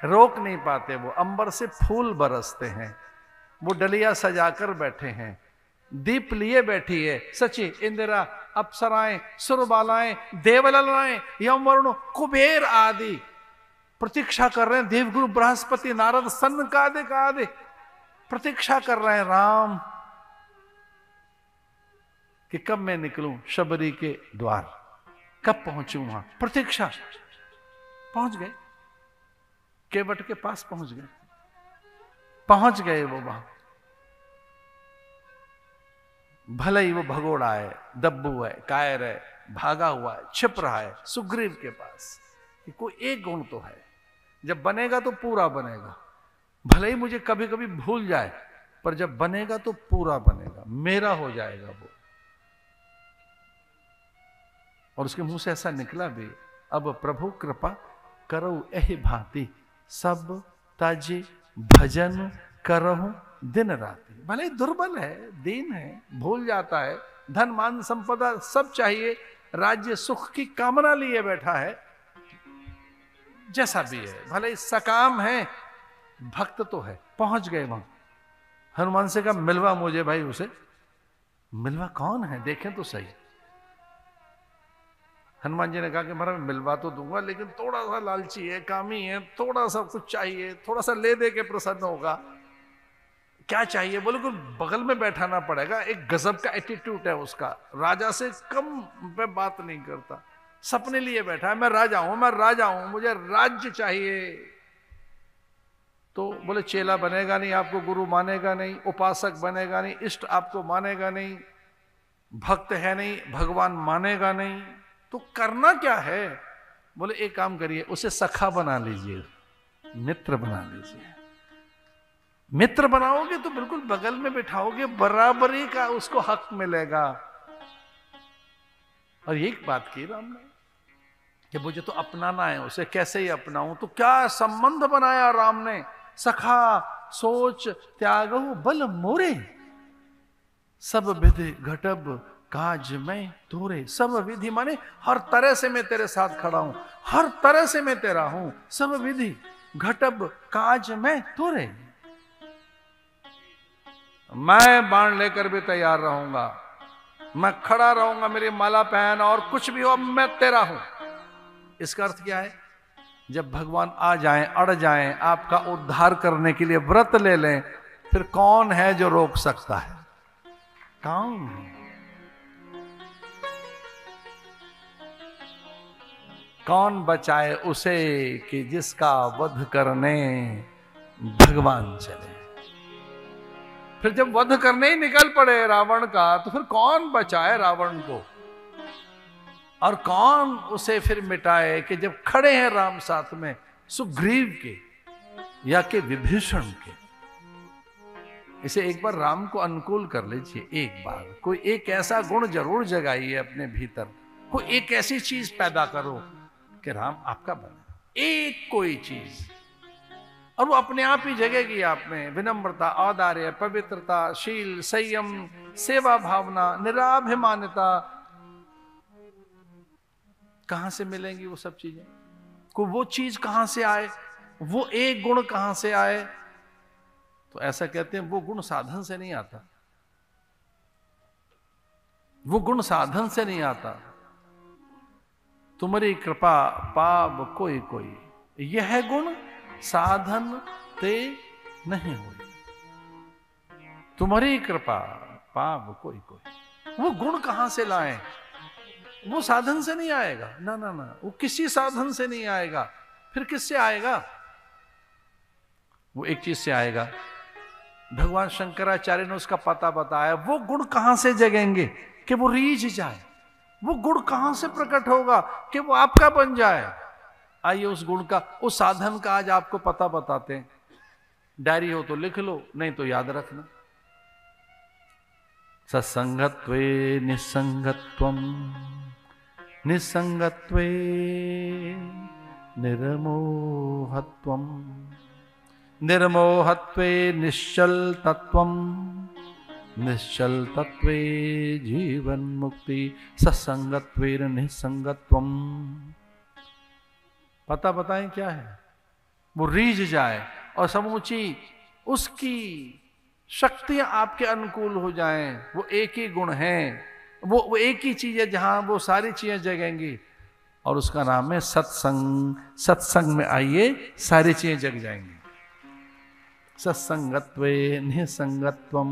रोक नहीं पाते, वो अंबर से फूल बरसते हैं, वो डलिया सजाकर बैठे हैं, दीप लिए बैठी है सची इंदिरा, अप्सराएं, सुरबालाएं, देवललाएं, यमवरुण, कुबेर आदि प्रतीक्षा कर रहे हैं। देवगुरु बृहस्पति नारद सनकादिक कादे प्रतीक्षा कर रहे हैं राम कि कब मैं निकलूं शबरी के द्वार, कब पहुंचूं वहां। प्रतीक्षा। पहुंच गए, केवट के पास पहुंच गए, पहुंच गए वो वहां। भले ही वो भगोड़ा है, दब्बू है, कायर है, भागा हुआ है, छिप रहा है सुग्रीव के पास कि कोई एक गुण तो है, जब बनेगा तो पूरा बनेगा। भले ही मुझे कभी कभी भूल जाए, पर जब बनेगा तो पूरा बनेगा, मेरा हो जाएगा वो। और उसके मुंह से ऐसा निकला भी, अब प्रभु कृपा करो एहि भांति, सब ताजे भजन करहूं दिन राति। भले दुर्बल है, दीन है, भूल जाता है, धन मान संपदा सब चाहिए, राज्य सुख की कामना लिए बैठा है, जैसा भी है, भले ही सकाम है, भक्त तो है। पहुंच गए वहां। हनुमान से कहा मिलवा मुझे भाई उसे। मिलवा कौन है, देखें तो सही। हनुमान जी ने कहा कि महाराज मिलवा तो दूंगा, लेकिन थोड़ा सा लालची है, कामी है, थोड़ा सा कुछ चाहिए, थोड़ा सा ले दे के प्रसन्न होगा। क्या चाहिए? बोले कोई बगल में बैठाना पड़ेगा। एक गजब का एटीट्यूड है उसका, राजा से कम पे बात नहीं करता, सपने लिए बैठा है, मैं राजा हूं, मैं राजा हूं, मुझे राज्य चाहिए। तो बोले चेला बनेगा नहीं, आपको गुरु मानेगा नहीं, उपासक बनेगा नहीं, इष्ट आपको मानेगा नहीं, भक्त है नहीं, भगवान मानेगा नहीं, तो करना क्या है? बोले एक काम करिए, उसे सखा बना लीजिए, मित्र बना लीजिए। मित्र बनाओगे तो बिल्कुल बगल में बिठाओगे, बराबरी का उसको हक मिलेगा। और यही बात की राम ने कि मुझे तो अपनाना है उसे, कैसे ही अपनाऊं? तो क्या संबंध बनाया राम ने? सखा सोच त्यागहु बल मोरे, सब विधि घटब काज में तोरे। सब विधि माने हर तरह से मैं तेरे साथ खड़ा हूं, हर तरह से मैं तेरा हूं। सब विधि घटब काज में तोरे, मैं बाण लेकर भी तैयार रहूंगा, मैं खड़ा रहूंगा, मेरी माला पहन, और कुछ भी हो मैं तेरा हूं। इसका अर्थ क्या है? जब भगवान आ जाएं, अड़ जाएं, आपका उद्धार करने के लिए व्रत ले लें, फिर कौन है जो रोक सकता है? कौन? कौन बचाए उसे कि जिसका वध करने भगवान चले? फिर जब वध करने ही निकल पड़े रावण का, तो फिर कौन बचाए रावण को? और कौन उसे फिर मिटाए कि जब खड़े हैं राम साथ में, सुग्रीव के या के विभीषण के? इसे एक बार राम को अनुकूल कर लीजिए। एक बार कोई एक ऐसा गुण जरूर जगाइए अपने भीतर, कोई एक ऐसी चीज पैदा करो कि राम आपका बने, एक कोई चीज, और वो अपने आप ही जगेगी आप में। विनम्रता, औदार्य, पवित्रता, शील, संयम, सेवा भावना, निराभिमानता। कहां से मिलेंगी वो सब चीजें? को वो चीज कहां से आए, वो एक गुण कहां से आए? तो ऐसा कहते हैं वो गुण साधन से नहीं आता, वो गुण साधन से नहीं आता। तुम्हारी कृपा पाव कोई कोई, यह गुण साधन ते नहीं हुई। तुम्हारी कृपा पाव कोई कोई, वो गुण कहां से लाएं? वो साधन से नहीं आएगा, ना ना ना, वो किसी साधन से नहीं आएगा। फिर किससे आएगा? वो एक चीज से आएगा, भगवान शंकराचार्य ने उसका पता बताया। वो गुण कहां से जगेंगे कि वो रीझ जाए? वो गुण कहां से प्रकट होगा कि वो आपका बन जाए? आइए उस गुण का, उस साधन का आज आपको पता बताते हैं। डायरी हो तो लिख लो, नहीं तो याद रखना। सत्संगत्वे निसंगत्वम, निसंगत्वे निर्मोहत्वम, निर्मोहत्वे निश्चल तत्वम, निश्चल तत्वे जीवन मुक्ति। सत्संगत्वे निसंगत्वम। पता बताएं क्या है? वो रीझ जाए और समूची उसकी शक्तियां आपके अनुकूल हो जाएं। वो एक ही गुण है, वो एक ही चीज है जहां वो सारी चीजें जगेंगी, और उसका नाम है सत्संग। सत्संग में आइए, सारी चीजें जग जाएंगी। सत्संगत्वे निसंगत्वम।